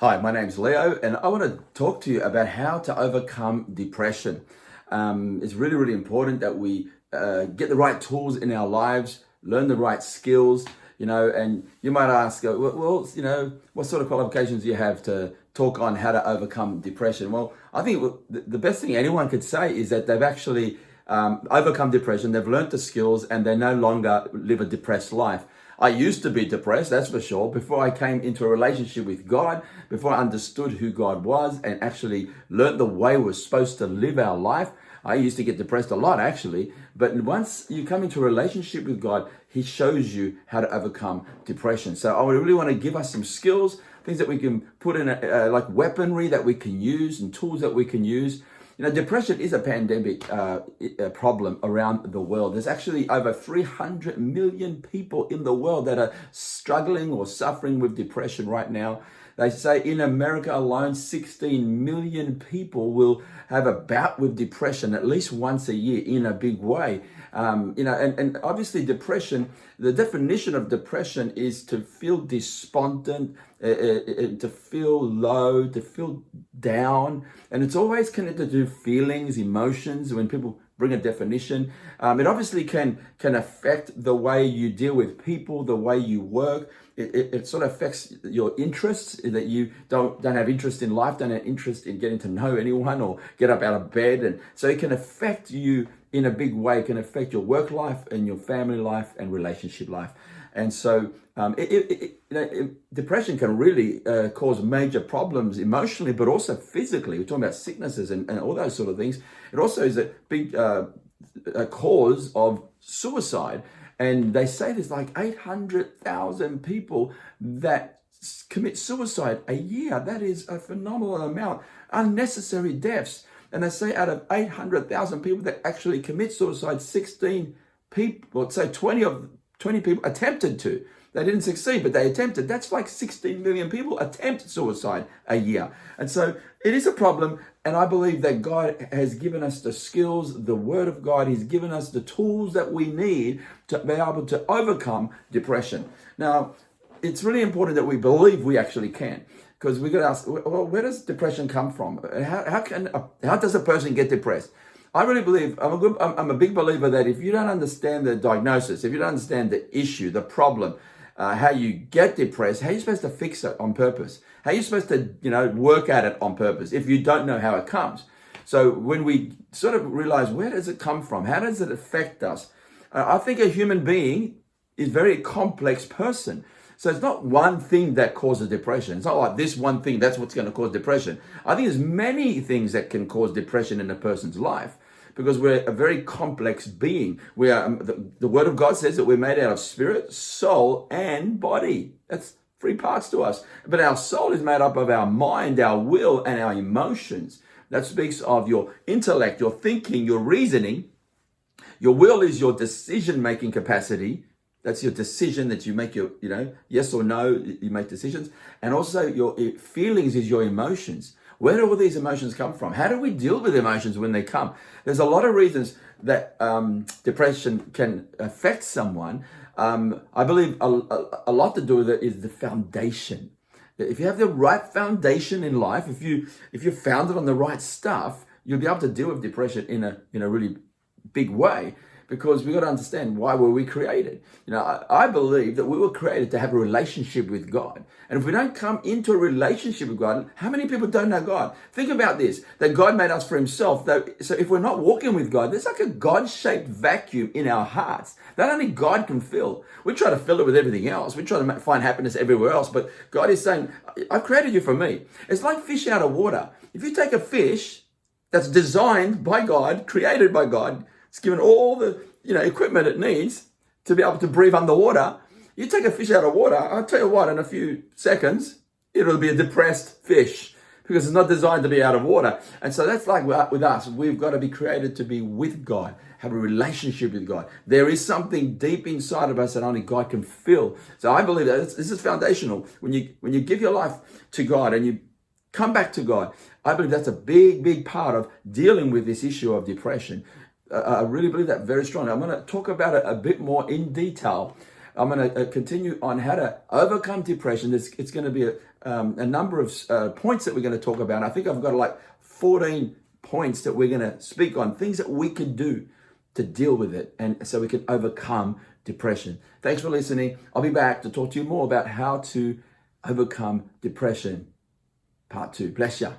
Hi, my name's Leo, and I want to talk to you about how to overcome depression. It's really, really important that we get the right tools in our lives, learn the right skills, and you might ask, what sort of qualifications do you have to talk on how to overcome depression? Well, I think the best thing anyone could say is that they've actually overcome depression, they've learned the skills, and they no longer live a depressed life. I used to be depressed, that's for sure, before I came into a relationship with God, before I understood who God was and actually learned the way we're supposed to live our life. I used to get depressed a lot, actually. But once you come into a relationship with God, He shows you how to overcome depression. So I would really want to give us some skills, things that we can put in, like weaponry that we can use and tools that we can use. Depression is a pandemic problem around the world. There's actually over 300 million people in the world that are struggling or suffering with depression right now. They say in America alone, 16 million people will have a bout with depression at least once a year in a big way. And obviously depression, the definition of depression is to feel despondent, to feel low, to feel down. And it's always connected to feelings, emotions. When people bring a definition, it obviously can affect the way you deal with people, the way you work. It sort of affects your interests, that you don't have interest in life, don't have interest in getting to know anyone or get up out of bed. And so it can affect you in a big way. It can affect your work life and your family life and relationship life. And so depression can really cause major problems emotionally, but also physically. We're talking about sicknesses and all those sort of things. It also is a big a cause of suicide. And they say there's like 800,000 people that commit suicide a year. That is a phenomenal amount. Unnecessary deaths. And they say out of 800,000 people that actually commit suicide, 16 people, let's say 20 people attempted to. They didn't succeed, but they attempted. That's like 16 million people attempt suicide a year. And so it is a problem. And I believe that God has given us the skills, the Word of God. He's given us the tools that we need to be able to overcome depression. Now, it's really important that we believe we actually can. Because we've got to ask, well, where does depression come from? How does a person get depressed? I really believe, I'm a big believer that if you don't understand the diagnosis, if you don't understand the issue, the problem, how you get depressed, how are you supposed to fix it on purpose? How are you supposed to, work at it on purpose if you don't know how it comes? So when we sort of realize, where does it come from? How does it affect us? I think a human being is a very complex person. So it's not one thing that causes depression. It's not like this one thing, that's what's going to cause depression. I think there's many things that can cause depression in a person's life because we're a very complex being. We are, the Word of God says that we're made out of spirit, soul, and body. That's 3 parts to us. But our soul is made up of our mind, our will, and our emotions. That speaks of your intellect, your thinking, your reasoning. Your will is your decision-making capacity. That's your decision that you make your, yes or no, you make decisions. And also your feelings is your emotions. Where do all these emotions come from? How do we deal with emotions when they come? There's a lot of reasons that depression can affect someone. I believe a lot to do with it is the foundation. If you have the right foundation in life, if you're founded on the right stuff, you'll be able to deal with depression in a really big way. Because we've got to understand, why were we created? I believe that we were created to have a relationship with God. And if we don't come into a relationship with God, how many people don't know God? Think about this, that God made us for Himself. So if we're not walking with God, there's like a God-shaped vacuum in our hearts that only God can fill. We try to fill it with everything else. We try to find happiness everywhere else. But God is saying, I've created you for me. It's like fish out of water. If you take a fish that's designed by God, created by God, it's given all the equipment it needs to be able to breathe underwater. You take a fish out of water, I'll tell you what, in a few seconds, it'll be a depressed fish because it's not designed to be out of water. And so that's like with us. We've got to be created to be with God, have a relationship with God. There is something deep inside of us that only God can fill. So I believe that this is foundational. When you give your life to God and you come back to God, I believe that's a big, big part of dealing with this issue of depression. I really believe that very strongly. I'm going to talk about it a bit more in detail. I'm going to continue on how to overcome depression. It's going to be a number of points that we're going to talk about. I think I've got like 14 points that we're going to speak on, things that we can do to deal with it and so we can overcome depression. Thanks for listening. I'll be back to talk to you more about how to overcome depression. Part 2. Bless you.